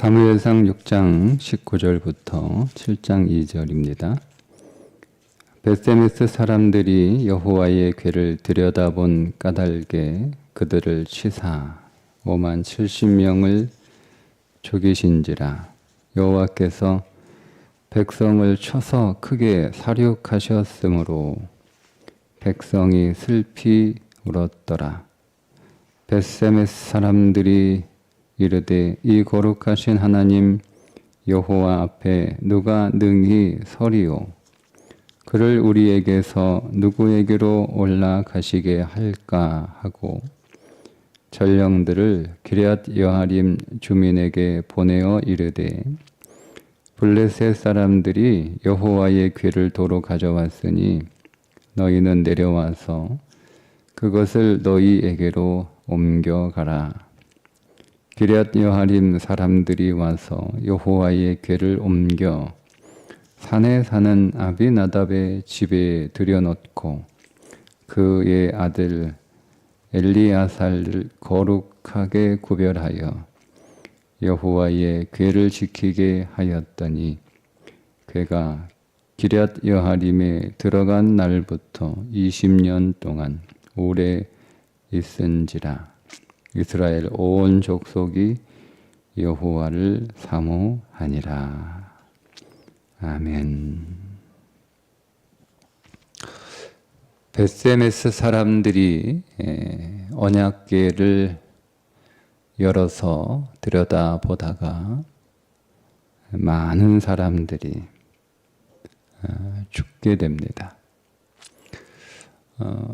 사무엘상 6장 19절부터 7장 2절입니다. 벳세메스 사람들이 여호와의 궤를 들여다본 까닭에 그들을 치사 5만 70명을 죽이신지라. 여호와께서 백성을 쳐서 크게 살육하셨으므로 백성이 슬피 울었더라. 벳세메스 사람들이 이르되 이 거룩하신 하나님 여호와 앞에 누가 능히 서리오? 그를 우리에게서 누구에게로 올라가시게 할까 하고 전령들을 기럇 여아림 주민에게 보내어 이르되 블레셋 사람들이 여호와의 궤를 도로 가져왔으니 너희는 내려와서 그것을 너희에게로 옮겨가라. 기럇 여아림 사람들이 와서 여호와의 궤를 옮겨 산에 사는 아비나답의 집에 들여놓고 그의 아들 엘리아살을 거룩하게 구별하여 여호와의 궤를 지키게 하였더니 궤가 기럇 여아림에 들어간 날부터 20년 동안 오래 있은지라. 이스라엘 온 족속이 여호와를 사모하니라. 아멘. 벳세메스 사람들이 언약궤를 열어서 들여다보다가 많은 사람들이 죽게 됩니다.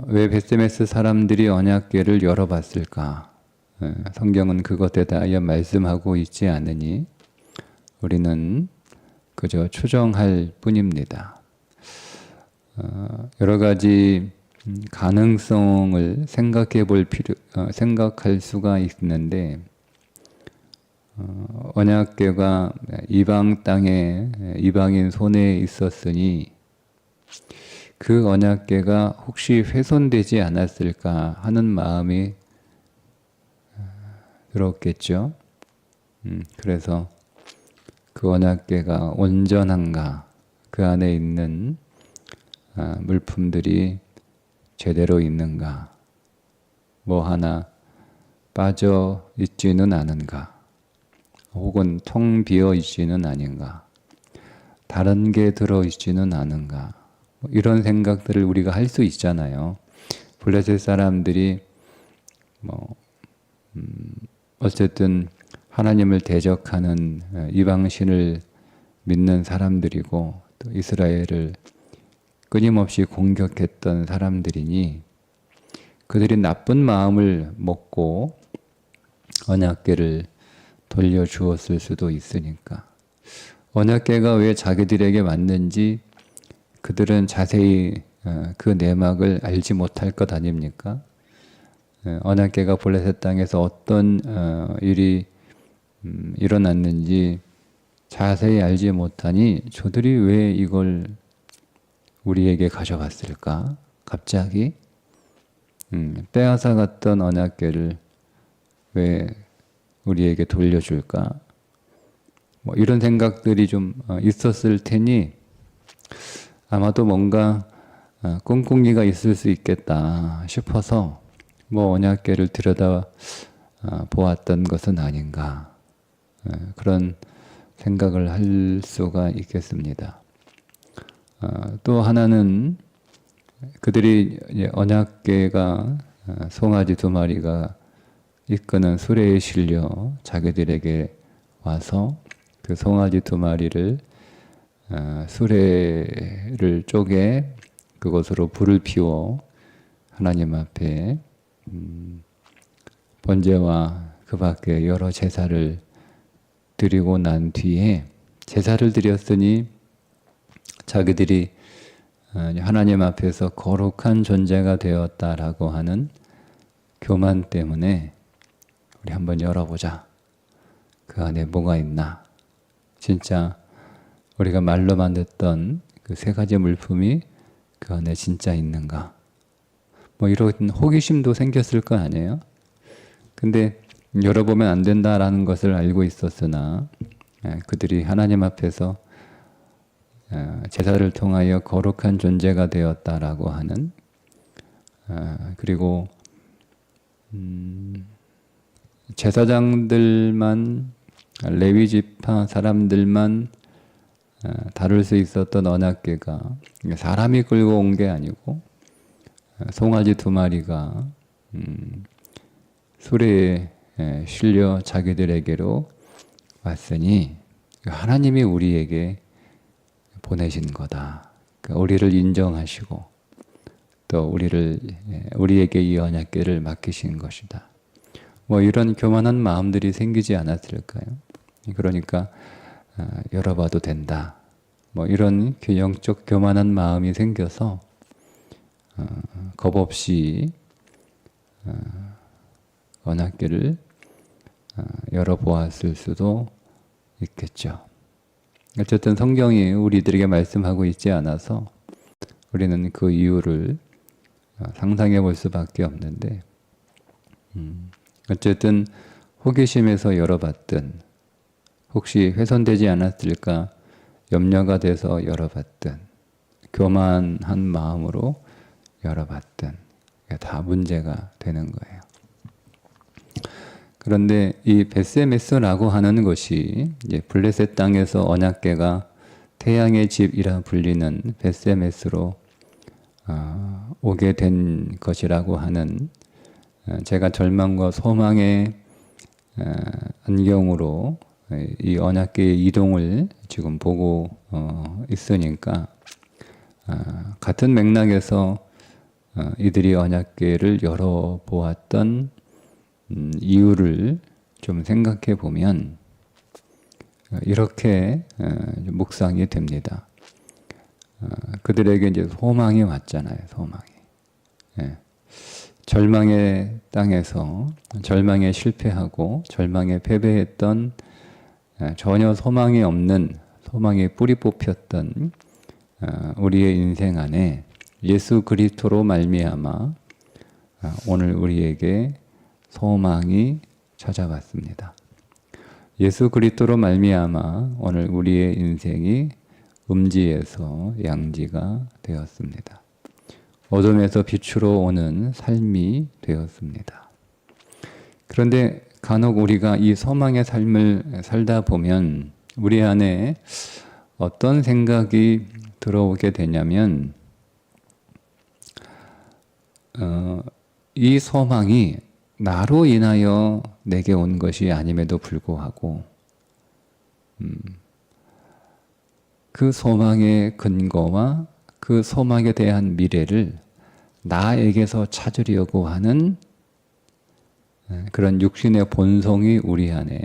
왜 벳세메스 사람들이 언약궤를 열어봤을까? 성경은 그것에 대하여 말씀하고 있지 않으니 우리는 그저 추정할 뿐입니다. 여러 가지 가능성을 생각할 수가 있는데, 언약궤가 이방 땅에 이방인 손에 있었으니 그 언약궤가 혹시 훼손되지 않았을까 하는 마음이 들었겠죠. 그래서 그 언약궤가 온전한가, 그 안에 있는 물품들이 제대로 있는가, 뭐 하나 빠져 있지는 않은가, 혹은 텅 비어 있지는 아닌가, 다른 게 들어 있지는 않은가, 이런 생각들을 우리가 할 수 있잖아요. 블레셋 사람들이 어쨌든 하나님을 대적하는 이방신을 믿는 사람들이고 또 이스라엘을 끊임없이 공격했던 사람들이니 그들이 나쁜 마음을 먹고 언약궤를 돌려주었을 수도 있으니까, 언약궤가 왜 자기들에게 왔는지 그들은 자세히 그 내막을 알지 못할 것 아닙니까? 언약궤가 블레셋 땅에서 어떤 일이 일어났는지 자세히 알지 못하니 저들이 왜 이걸 우리에게 가져왔을까? 갑자기 빼앗아 갔던 언약궤를 왜 우리에게 돌려줄까? 이런 생각들이 좀 있었을 테니 아마도 뭔가 꿍꿍이가 있을 수 있겠다 싶어서 언약궤를 들여다 보았던 것은 아닌가, 그런 생각을 할 수가 있겠습니다. 또 하나는 그들이 언약궤가 송아지 2마리가 이끄는 수레에 실려 자기들에게 와서 그 송아지 2마리를 수레를 쪼개 그것으로 불을 피워 하나님 앞에 번제와 그 밖에 여러 제사를 드리고 난 뒤에, 제사를 드렸으니 자기들이 하나님 앞에서 거룩한 존재가 되었다라고 하는 교만 때문에 우리 한번 열어보자. 그 안에 뭐가 있나? 진짜 우리가 말로만 듣던 그 3가지 물품이 그 안에 진짜 있는가? 이런 호기심도 생겼을 거 아니에요? 근데 열어보면 안 된다라는 것을 알고 있었으나 그들이 하나님 앞에서 제사를 통하여 거룩한 존재가 되었다라고 하는 그리고 제사장들만 레위 지파 사람들만 다룰 수 있었던 언약궤가 사람이 끌고 온 게 아니고 송아지 2마리가 수레에 실려 자기들에게로 왔으니 하나님이 우리에게 보내신 거다. 그러니까 우리를 인정하시고 또 우리에게 이 언약궤를 맡기신 것이다. 뭐 이런 교만한 마음들이 생기지 않았을까요? 그러니까 열어봐도 된다. 뭐 이런 영적 교만한 마음이 생겨서 겁 없이 언약궤를 열어보았을 수도 있겠죠. 어쨌든 성경이 우리들에게 말씀하고 있지 않아서 우리는 그 이유를 상상해 볼 수밖에 없는데 어쨌든 호기심에서 열어봤든 혹시 훼손되지 않았을까 염려가 돼서 열어봤든 교만한 마음으로 열어봤든 다 문제가 되는 거예요. 그런데 이 벳세메스라고 하는 것이 이제 블레셋 땅에서 언약궤가 태양의 집이라 불리는 벳세메스로 오게 된 것이라고 하는 제가 절망과 소망의 안경으로 이 언약궤의 이동을 지금 보고 있으니까 같은 맥락에서 이들이 언약궤를 열어보았던 이유를 좀 생각해 보면 이렇게 묵상이 됩니다. 그들에게 이제 소망이 왔잖아요. 소망이. 절망의 땅에서 절망에 실패하고 절망에 패배했던 전혀 소망이 없는 소망의 뿌리 뽑혔던 우리의 인생 안에 예수 그리스도로 말미암아 오늘 우리에게 소망이 찾아왔습니다. 예수 그리스도로 말미암아 오늘 우리의 인생이 음지에서 양지가 되었습니다. 어둠에서 빛으로 오는 삶이 되었습니다. 그런데 간혹 우리가 이 소망의 삶을 살다 보면 우리 안에 어떤 생각이 들어오게 되냐면 이 소망이 나로 인하여 내게 온 것이 아님에도 불구하고 그 소망의 근거와 그 소망에 대한 미래를 나에게서 찾으려고 하는 그런 육신의 본성이 우리 안에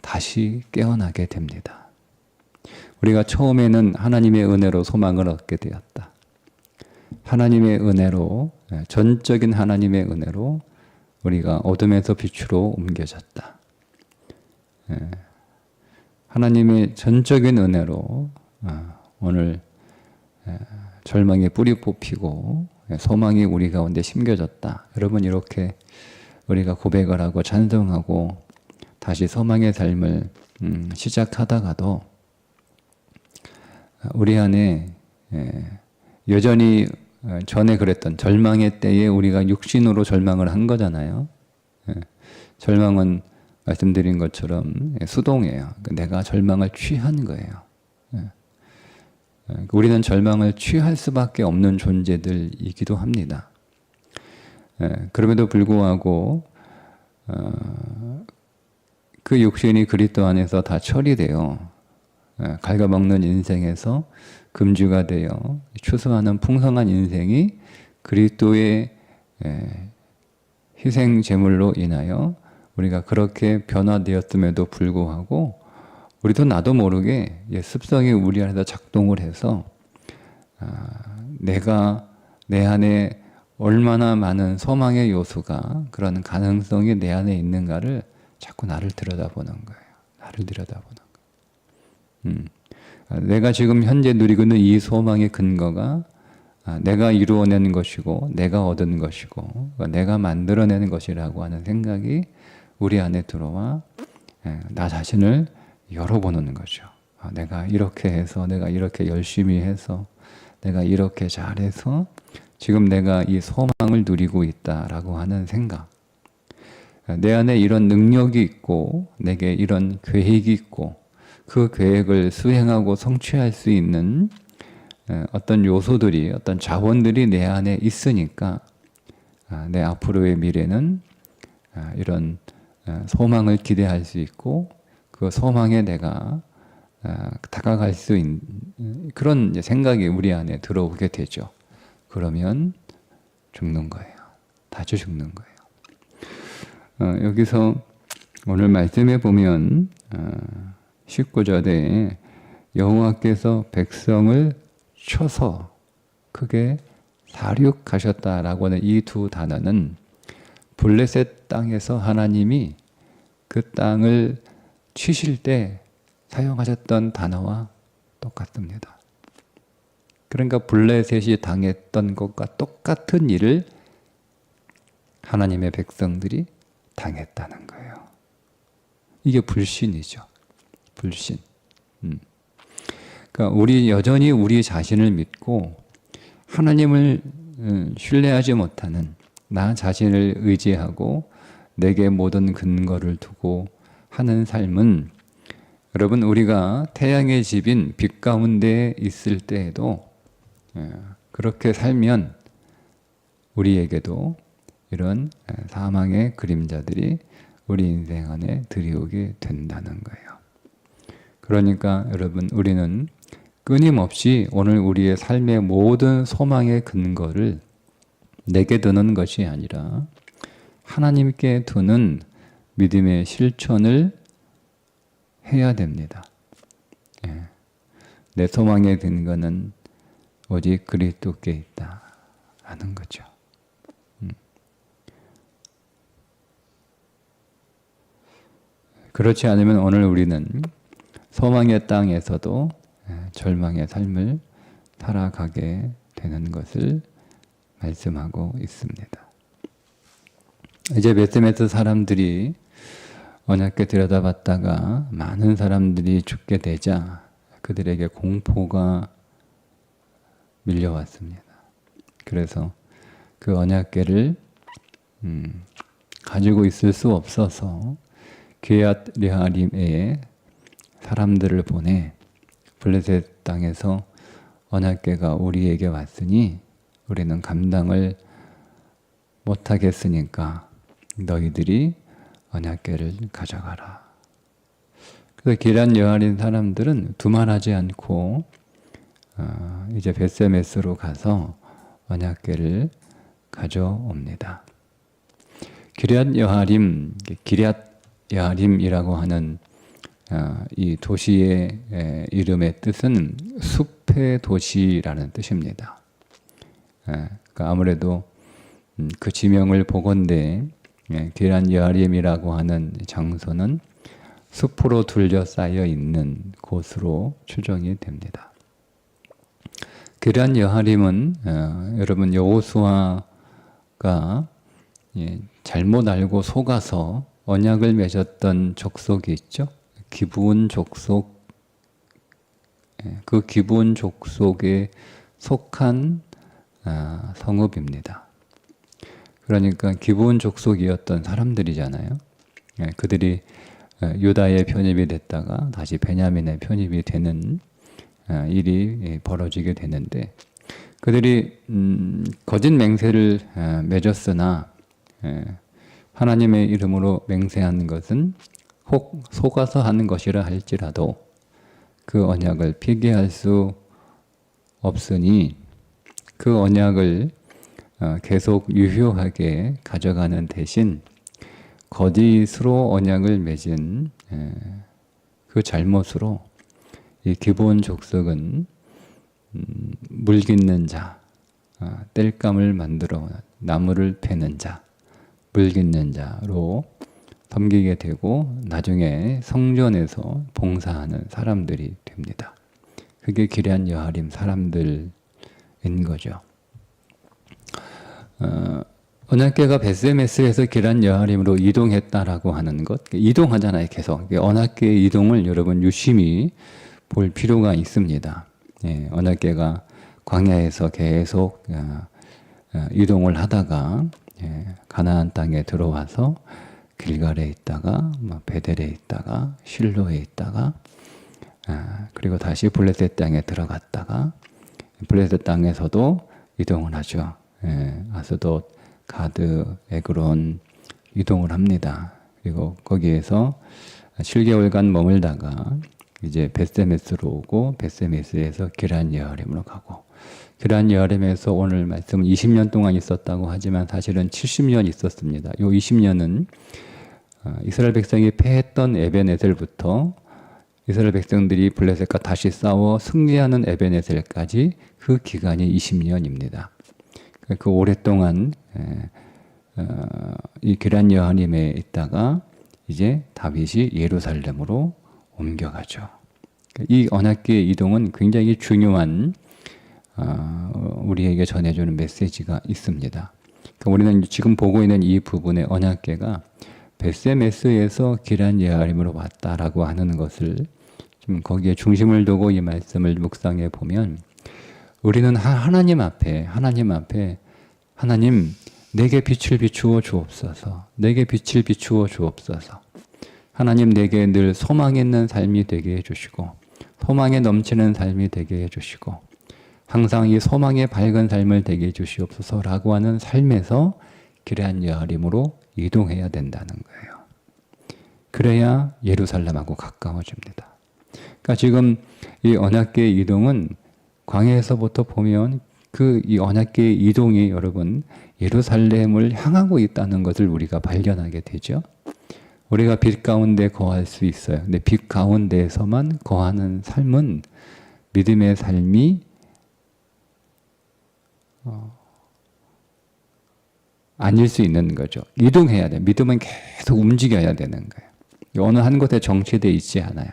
다시 깨어나게 됩니다. 우리가 처음에는 하나님의 은혜로 소망을 얻게 되었다. 하나님의 은혜로, 전적인 하나님의 은혜로 우리가 어둠에서 빛으로 옮겨졌다. 하나님의 전적인 은혜로 오늘 절망의 뿌리 뽑히고 소망이 우리 가운데 심겨졌다. 여러분 이렇게 우리가 고백을 하고 찬송하고 다시 소망의 삶을 시작하다가도 우리 안에 여전히 전에 그랬던 절망의 때에 우리가 육신으로 절망을 한 거잖아요. 절망은 말씀드린 것처럼 수동이에요. 내가 절망을 취한 거예요. 우리는 절망을 취할 수밖에 없는 존재들이기도 합니다. 그럼에도 불구하고 그 육신이 그리스도 안에서 다 처리되어 갉아먹는 인생에서 금주가 되어 추수하는 풍성한 인생이 그리스도의 희생 제물로 인하여 우리가 그렇게 변화되었음에도 불구하고 우리도 나도 모르게 습성이 우리 안에서 작동을 해서 내가 내 안에 얼마나 많은 소망의 요소가 그런 가능성이 내 안에 있는가를 자꾸 나를 들여다보는 거예요. 나를 들여다보는 거예요. 내가 지금 현재 누리고 있는 이 소망의 근거가 내가 이루어내는 것이고 내가 얻은 것이고 내가 만들어내는 것이라고 하는 생각이 우리 안에 들어와 나 자신을 열어보는 거죠. 내가 이렇게 해서 내가 이렇게 열심히 해서 내가 이렇게 잘해서 지금 내가 이 소망을 누리고 있다라고 하는 생각. 내 안에 이런 능력이 있고 내게 이런 계획이 있고 그 계획을 수행하고 성취할 수 있는 어떤 요소들이 어떤 자원들이 내 안에 있으니까 내 앞으로의 미래는 이런 소망을 기대할 수 있고 그 소망에 내가 다가갈 수 있는 그런 생각이 우리 안에 들어오게 되죠. 그러면 죽는 거예요. 다시 죽는 거예요. 여기서 오늘 말씀해 보면 19절에 여호와께서 백성을 쳐서 크게 사륙하셨다라고 하는 이 두 단어는 블레셋 땅에서 하나님이 그 땅을 치실 때 사용하셨던 단어와 똑같습니다. 그러니까 블레셋이 당했던 것과 똑같은 일을 하나님의 백성들이 당했다는 거예요. 이게 불신이죠. 불신. 그러니까 우리 여전히 우리 자신을 믿고 하나님을 신뢰하지 못하는 나 자신을 의지하고 내게 모든 근거를 두고 하는 삶은 여러분 우리가 태양의 집인 빛 가운데 있을 때에도 그렇게 살면 우리에게도 이런 사망의 그림자들이 우리 인생 안에 들이오게 된다는 거예요. 그러니까 여러분 우리는 끊임없이 오늘 우리의 삶의 모든 소망의 근거를 내게 두는 것이 아니라 하나님께 두는 믿음의 실천을 해야 됩니다. 내 소망의 근거는 오직 그리스도께 있다 하는 거죠. 그렇지 않으면 오늘 우리는 소망의 땅에서도 절망의 삶을 살아가게 되는 것을 말씀하고 있습니다. 이제 베스메스 사람들이 언약궤 들여다봤다가 많은 사람들이 죽게 되자 그들에게 공포가 밀려왔습니다. 그래서 그 언약궤를 가지고 있을 수 없어서 기럇 여아림에 사람들을 보내 블레셋 땅에서 언약궤가 우리에게 왔으니 우리는 감당을 못하겠으니까 너희들이 언약궤를 가져가라. 그래서 기럇 여아림 사람들은 두말하지 않고 이제 벳세메스로 가서 언약궤를 가져옵니다. 기럇 여아림이라고 하는 이 도시의 이름의 뜻은 숲의 도시라는 뜻입니다. 그러니까 아무래도 그 지명을 보건대 기럇 여아림이라고 하는 장소는 숲으로 둘러싸여 있는 곳으로 추정이 됩니다. 기럇 여아림은 여러분 여호수아가 잘못 알고 속아서 언약을 맺었던 족속이 있죠. 기브온 족속, 그 기브온 족속에 속한 성읍입니다. 그러니까 기브온 족속이었던 사람들이잖아요. 그들이 유다에 편입이 됐다가 다시 베냐민에 편입이 되는 일이 벌어지게 되는데 그들이 거짓 맹세를 맺었으나 하나님의 이름으로 맹세하는 것은 혹 속아서 하는 것이라 할지라도 그 언약을 폐기할 수 없으니 그 언약을 계속 유효하게 가져가는 대신 거짓으로 언약을 맺은 그 잘못으로 이 기브온 족속은 물 깃는 자, 땔감을 만들어 나무를 패는 자, 물 깃는 자로 섬기게 되고 나중에 성전에서 봉사하는 사람들이 됩니다. 그게 기럇 여아림 사람들인 거죠. 언약궤가 벳세메스에서 기란 여하림으로 이동했다라고 하는 것, 이동하잖아요, 계속. 언약궤의 이동을 여러분 유심히 볼 필요가 있습니다. 예, 언약궤가 광야에서 계속 이동을 하다가 가나안 땅에 들어와서 길갈에 있다가 베델에 있다가 실로에 있다가 그리고 다시 블레셋 땅에 들어갔다가 블레셋 땅에서도 이동을 하죠. 아스돗, 가드, 에그론 이동을 합니다. 그리고 거기에서 7개월간 머물다가 이제 벳세메스로 오고 벳세메스에서 기란 여하림으로 가고 기란 여하림에서 오늘 말씀 20년 동안 있었다고 하지만 사실은 70년 있었습니다. 이 20년은 이스라엘 백성이 패했던 에벤에셀부터 이스라엘 백성들이 블레셋과 다시 싸워 승리하는 에벤에셀까지 그 기간이 20년입니다. 그 오랫동안 이 기란 여하림에 있다가 이제 다윗이 예루살렘으로 옮겨가죠. 이 언약궤의 이동은 굉장히 중요한 우리에게 전해주는 메시지가 있습니다. 그러니까 우리는 지금 보고 있는 이 부분의 언약궤가 벳세메스에서 기란 여하림으로 왔다라고 하는 것을 좀 거기에 중심을 두고 이 말씀을 묵상해 보면 우리는 하나님 앞에 하나님 내게 빛을 비추어 주옵소서, 내게 빛을 비추어 주옵소서. 하나님 내게 늘 소망 있는 삶이 되게 해주시고 소망에 넘치는 삶이 되게 해주시고 항상 이 소망의 밝은 삶을 되게 해주시옵소서라고 하는 삶에서 기란 여하림으로 이동해야 된다는 거예요. 그래야 예루살렘하고 가까워집니다. 그러니까 지금 이 언약궤의 이동은 광야에서부터 보면 이 언약궤의 이동이 여러분 예루살렘을 향하고 있다는 것을 우리가 발견하게 되죠. 우리가 빛 가운데 거할 수 있어요. 근데 빛 가운데에서만 거하는 삶은 믿음의 삶이 아닐 수 있는 거죠. 이동해야 돼. 믿음은 계속 움직여야 되는 거예요. 어느 한 곳에 정체되어 있지 않아요.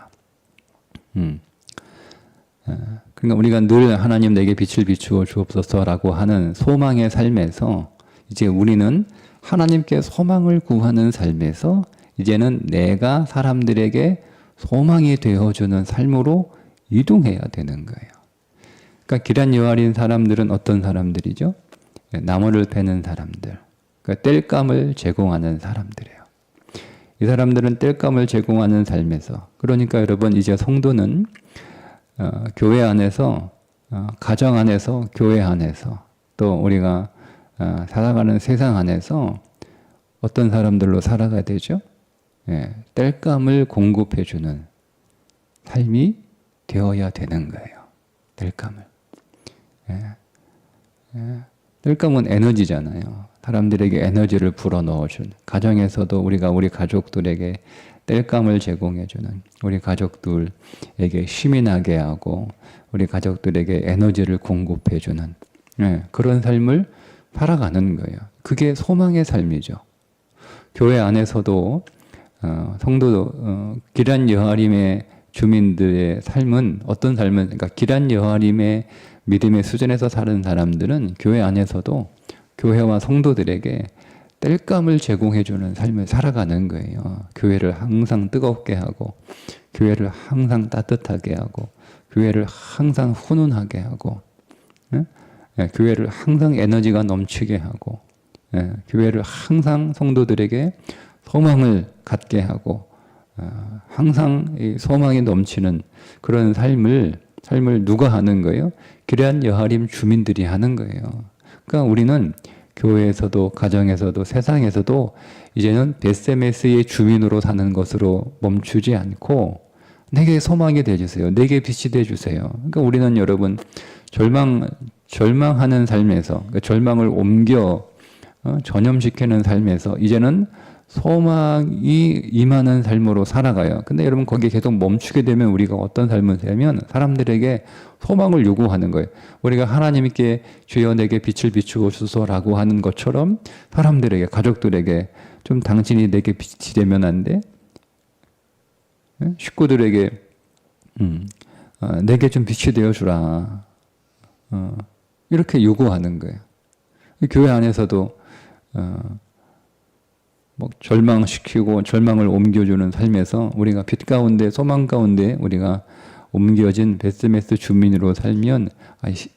그러니까 우리가 늘 하나님 내게 빛을 비추어 주옵소서라고 하는 소망의 삶에서 이제 우리는 하나님께 소망을 구하는 삶에서 이제는 내가 사람들에게 소망이 되어주는 삶으로 이동해야 되는 거예요. 그러니까 기란 여하린 사람들은 어떤 사람들이죠? 나무를 베는 사람들, 그러니까 땔감을 제공하는 사람들이에요. 이 사람들은 땔감을 제공하는 삶에서 그러니까 여러분 이제 성도는 교회 안에서 가정 안에서 교회 안에서 또 우리가 살아가는 세상 안에서 어떤 사람들로 살아가야 되죠? 땔감을 공급해주는 삶이 되어야 되는 거예요. 땔감을. 땔감은 에너지잖아요. 사람들에게 에너지를 불어넣어주는 가정에서도 우리가 우리 가족들에게 땔감을 제공해주는 우리 가족들에게 힘이 나게 하고 우리 가족들에게 에너지를 공급해주는 그런 삶을 살아가는 거예요. 그게 소망의 삶이죠. 교회 안에서도 성도 기란 여하림의 주민들의 삶은 어떤 삶은 그러니까 기란 여하림의 믿음의 수준에서 사는 사람들은 교회 안에서도 교회와 성도들에게 땔감을 제공해주는 삶을 살아가는 거예요. 교회를 항상 뜨겁게 하고 교회를 항상 따뜻하게 하고 교회를 항상 훈훈하게 하고 교회를 항상 에너지가 넘치게 하고 교회를 항상 성도들에게 소망을 갖게 하고 항상 소망이 넘치는 그런 삶을 누가 하는 거예요? 기란 여하림 주민들이 하는 거예요. 그러니까 우리는 교회에서도 가정에서도 세상에서도 이제는 벳세메스의 주민으로 사는 것으로 멈추지 않고 내게 소망이 되어주세요. 내게 빛이 되어주세요. 그러니까 우리는 여러분 절망하는 삶에서 그러니까 절망을 옮겨 전염시키는 삶에서 이제는 소망이 임하는 삶으로 살아가요. 근데 여러분 거기에 계속 멈추게 되면 우리가 어떤 삶을 살면 사람들에게 소망을 요구하는 거예요. 우리가 하나님께 주여 내게 빛을 비추어 주소서라고 하는 것처럼 사람들에게 가족들에게 좀 당신이 내게 빛이 되면 안 돼? 식구들에게 내게 좀 빛이 되어주라. 이렇게 요구하는 거예요. 교회 안에서도 뭐 절망시키고 절망을 옮겨주는 삶에서 우리가 빛 가운데 소망 가운데 우리가 옮겨진 베스메스 주민으로 살면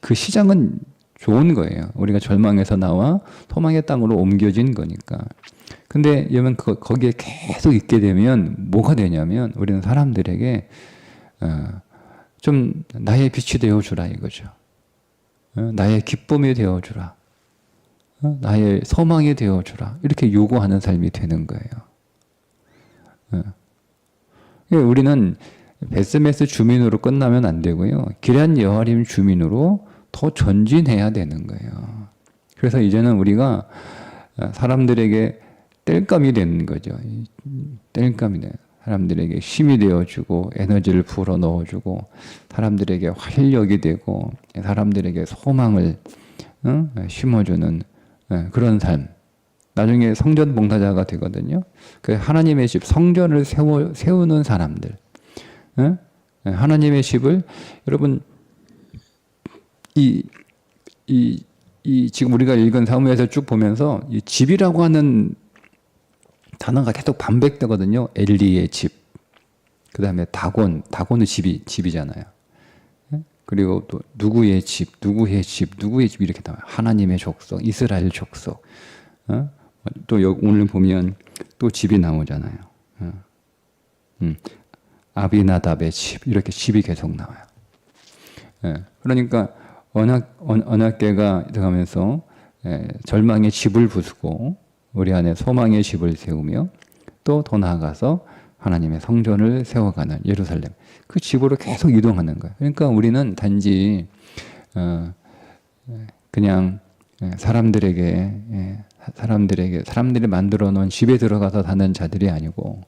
그 시작은 좋은 거예요. 우리가 절망에서 나와 소망의 땅으로 옮겨진 거니까. 근데 여러분 거기에 계속 있게 되면 뭐가 되냐면 우리는 사람들에게 좀 나의 빛이 되어주라 이거죠. 나의 기쁨이 되어주라. 나의 소망이 되어주라. 이렇게 요구하는 삶이 되는 거예요. 우리는 베스메스 주민으로 끝나면 안 되고요. 기럇 여아림 주민으로 더 전진해야 되는 거예요. 그래서 이제는 우리가 사람들에게 땔감이 되는 거죠. 땔감이 돼요. 사람들에게 힘이 되어주고 에너지를 불어 넣어주고 사람들에게 활력이 되고 사람들에게 소망을 심어주는 그런 삶. 나중에 성전 봉사자가 되거든요. 그 하나님의 집 성전을 세우는 사람들. 하나님의 집을 여러분 지금 우리가 읽은 사무엘서 쭉 보면서 이 집이라고 하는 단어가 계속 반복되거든요. 엘리의 집, 그 다음에 다곤은 집이잖아요. 그리고 또 누구의 집 이렇게 나와요. 하나님의 족속, 이스라엘 족속. 또 오늘 보면 또 집이 나오잖아요. 아비나답의 집 이렇게 집이 계속 나와요. 그러니까 언약궤가 들어가면서 절망의 집을 부수고 우리 안에 소망의 집을 세우며 또 더 나아가서 하나님의 성전을 세워가는 예루살렘 그 집으로 계속 이동하는 거예요. 그러니까 우리는 단지 그냥 사람들이 만들어 놓은 집에 들어가서 사는 자들이 아니고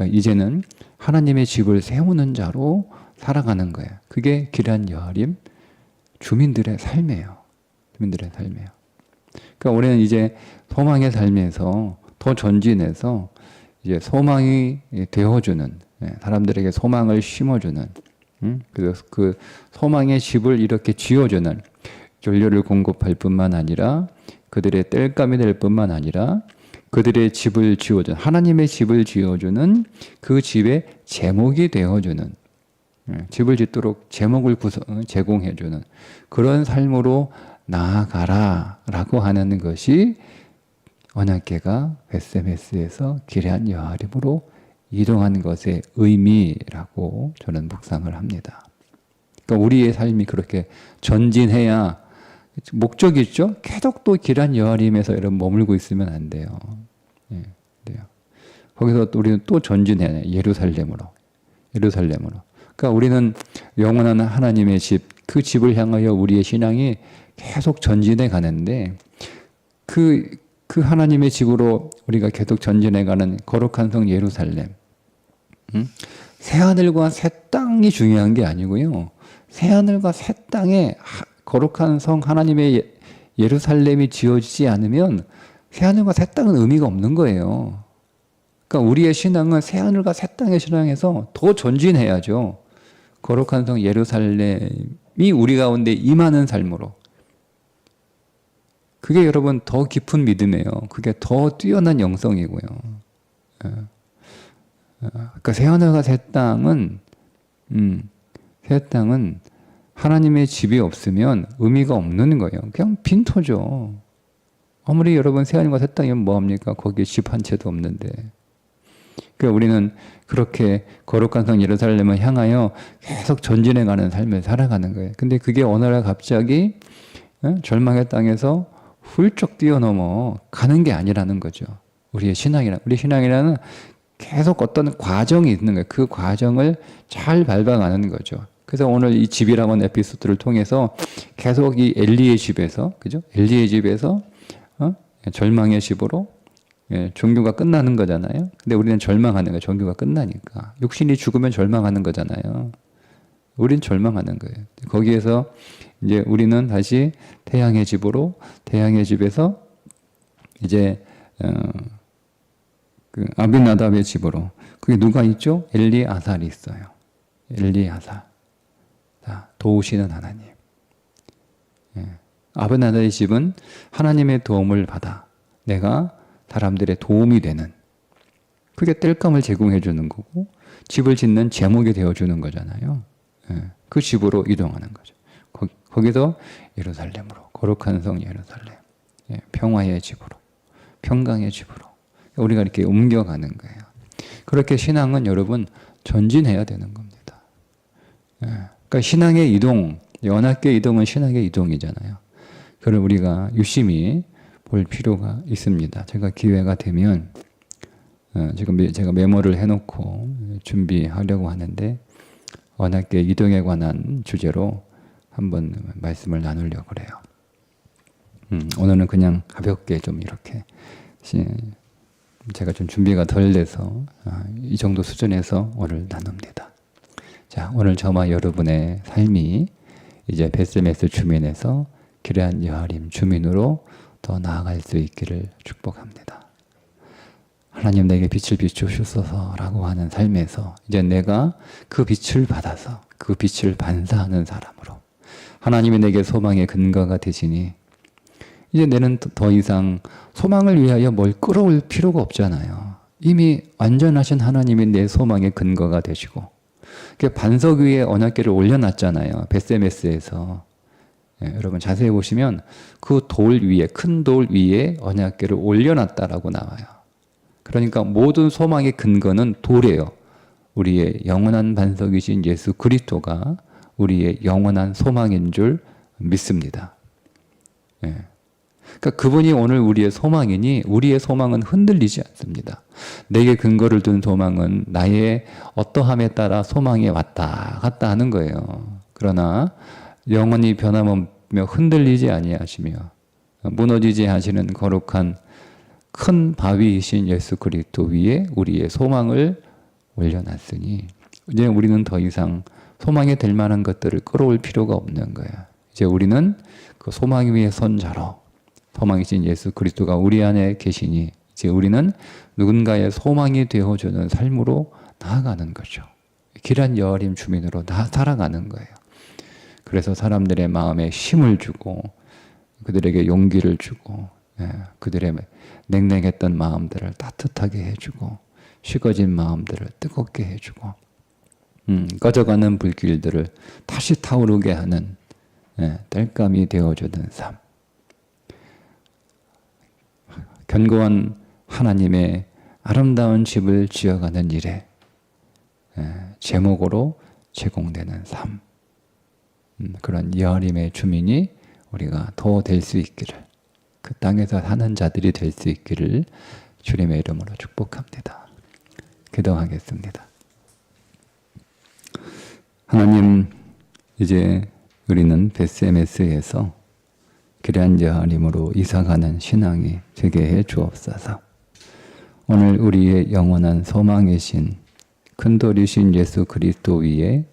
이제는 하나님의 집을 세우는 자로 살아가는 거예요. 그게 기럇 여아림 주민들의 삶이에요. 그러니까 우리는 이제 소망의 삶에서 더 전진해서 이제 소망이 되어주는 사람들에게 소망을 심어주는 그래서 그 소망의 집을 이렇게 지어주는 전류를 공급할 뿐만 아니라 그들의 땔감이 될 뿐만 아니라 그들의 집을 지어주는 하나님의 집을 지어주는 그 집의 제목이 되어주는 집을 짓도록 제목을 제공해주는 그런 삶으로 나아가라라고 하는 것이 언약궤가 베스메스에서 기럇 여아림으로 이동한 것의 의미라고 저는 묵상을 합니다. 그러니까 우리의 삶이 그렇게 전진해야 목적이 있죠. 계속 또 기럇 여아림에서 여러분 머물고 있으면 안 돼요. 돼요. 거기서 또 우리는 또 전진해야 해요. 예루살렘으로. 그러니까 우리는 영원한 하나님의 집, 그 집을 향하여 우리의 신앙이 계속 전진해 가는데 그 하나님의 집으로 우리가 계속 전진해 가는 거룩한 성 예루살렘. 새하늘과 새 땅이 중요한 게 아니고요. 새하늘과 새 땅에 거룩한 성 하나님의 예루살렘이 지어지지 않으면 새하늘과 새 땅은 의미가 없는 거예요. 그러니까 우리의 신앙은 새하늘과 새 땅의 신앙에서 더 전진해야죠. 거룩한 성 예루살렘이 우리 가운데 임하는 삶으로. 그게 여러분 더 깊은 믿음이에요. 그게 더 뛰어난 영성이고요. 그러니까 새하늘과 새 땅은 하나님의 집이 없으면 의미가 없는 거예요. 그냥 빈토죠. 아무리 여러분 새하늘과 새 땅이면 뭐합니까? 거기에 집 한 채도 없는데. 그러니까 우리는 그렇게 거룩한 성 예루살렘을 향하여 계속 전진해가는 삶을 살아가는 거예요. 근데 그게 어느 날 갑자기 절망의 땅에서 훌쩍 뛰어넘어 가는 게 아니라는 거죠. 우리 신앙이라는 계속 어떤 과정이 있는 거예요. 그 과정을 잘 밟아가는 거죠. 그래서 오늘 이 집이라고 하는 에피소드를 통해서 계속 이 엘리의 집에서, 그죠? 엘리의 집에서 절망의 집으로 종교가 끝나는 거잖아요. 근데 우리는 절망하는 거예요. 종교가 끝나니까. 육신이 죽으면 절망하는 거잖아요. 우린 절망하는 거예요. 거기에서 이제 우리는 다시 태양의 집으로, 태양의 집에서 이제 그 아비나답의 집으로. 그게 누가 있죠? 엘리아살이 있어요. 엘리아살. 자, 도우시는 하나님. 아벤하다의 집은 하나님의 도움을 받아 내가 사람들의 도움이 되는, 그게 땔감을 제공해 주는 거고 집을 짓는 제목이 되어주는 거잖아요. 그 집으로 이동하는 거죠. 거기서 예루살렘으로, 거룩한 성 예루살렘, 평화의 집으로, 평강의 집으로 우리가 이렇게 옮겨가는 거예요. 그렇게 신앙은 여러분 전진해야 되는 겁니다. 그러니까 신앙의 이동, 연합계 이동은 신앙의 이동이잖아요. 그걸 우리가 유심히 볼 필요가 있습니다. 제가 기회가 되면 지금 제가 메모를 해놓고 준비하려고 하는데 언약계 이동에 관한 주제로 한번 말씀을 나누려고 그래요. 오늘은 그냥 가볍게 좀 이렇게 제가 좀 준비가 덜 돼서 이 정도 수준에서 오늘 나눕니다. 자, 오늘 저와 여러분의 삶이 이제 베스메스 주민에서 기레한 여하림 주민으로 더 나아갈 수 있기를 축복합니다. 하나님 내게 빛을 비추소서라고 하는 삶에서 이제 내가 그 빛을 받아서 그 빛을 반사하는 사람으로 하나님이 내게 소망의 근거가 되시니 이제 내는 더 이상 소망을 위하여 뭘 끌어올 필요가 없잖아요. 이미 완전하신 하나님이 내 소망의 근거가 되시고 반석 위에 언약궤를 올려놨잖아요. 베세메스에서. 여러분 자세히 보시면 그 돌 위에, 큰 돌 위에 언약궤를 올려놨다라고 나와요. 그러니까 모든 소망의 근거는 돌이에요. 우리의 영원한 반석이신 예수 그리스도가 우리의 영원한 소망인 줄 믿습니다. 그러니까 그분이 오늘 우리의 소망이니 우리의 소망은 흔들리지 않습니다. 내게 근거를 둔 소망은 나의 어떠함에 따라 소망이 왔다 갔다 하는 거예요. 그러나 영원히 변함없며 흔들리지 아니하시며 무너지지 하시는 거룩한 큰 바위이신 예수 그리스도 위에 우리의 소망을 올려놨으니 이제 우리는 더 이상 소망이 될 만한 것들을 끌어올 필요가 없는 거예요. 이제 우리는 그 소망 위에 선 자로 소망이신 예수 그리스도가 우리 안에 계시니 이제 우리는 누군가의 소망이 되어주는 삶으로 나아가는 거죠. 길한 여아림 주민으로 살아가는 거예요. 그래서 사람들의 마음에 힘을 주고 그들에게 용기를 주고 그들의 냉랭했던 마음들을 따뜻하게 해주고 식어진 마음들을 뜨겁게 해주고 꺼져가는 불길들을 다시 타오르게 하는 땔감이 되어주는 삶. 견고한 하나님의 아름다운 집을 지어가는 일에 제목으로 제공되는 삶. 그런 여아림의 주민이 우리가 더 될 수 있기를, 그 땅에서 사는 자들이 될 수 있기를 주님의 이름으로 축복합니다. 기도하겠습니다. 하나님, 이제 우리는 베스메스에서 기레한 여아림으로 이사가는 신앙이 되게 해 주옵소서. 오늘 우리의 영원한 소망이신 큰돌이신 예수 그리스도 위에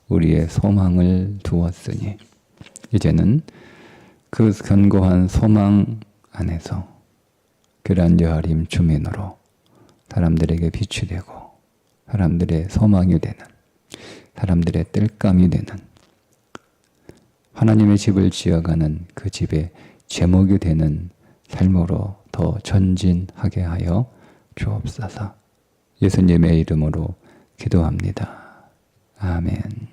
우리의 소망을 두었으니 이제는 그 견고한 소망 안에서 기레한 여아림 주민으로 사람들에게 빛이 되고 사람들의 소망이 되는, 사람들의 땔감이 되는 하나님의 집을 지어가는 그 집의 제목이 되는 삶으로 더 전진하게 하여 주옵소서. 예수님의 이름으로 기도합니다. 아멘.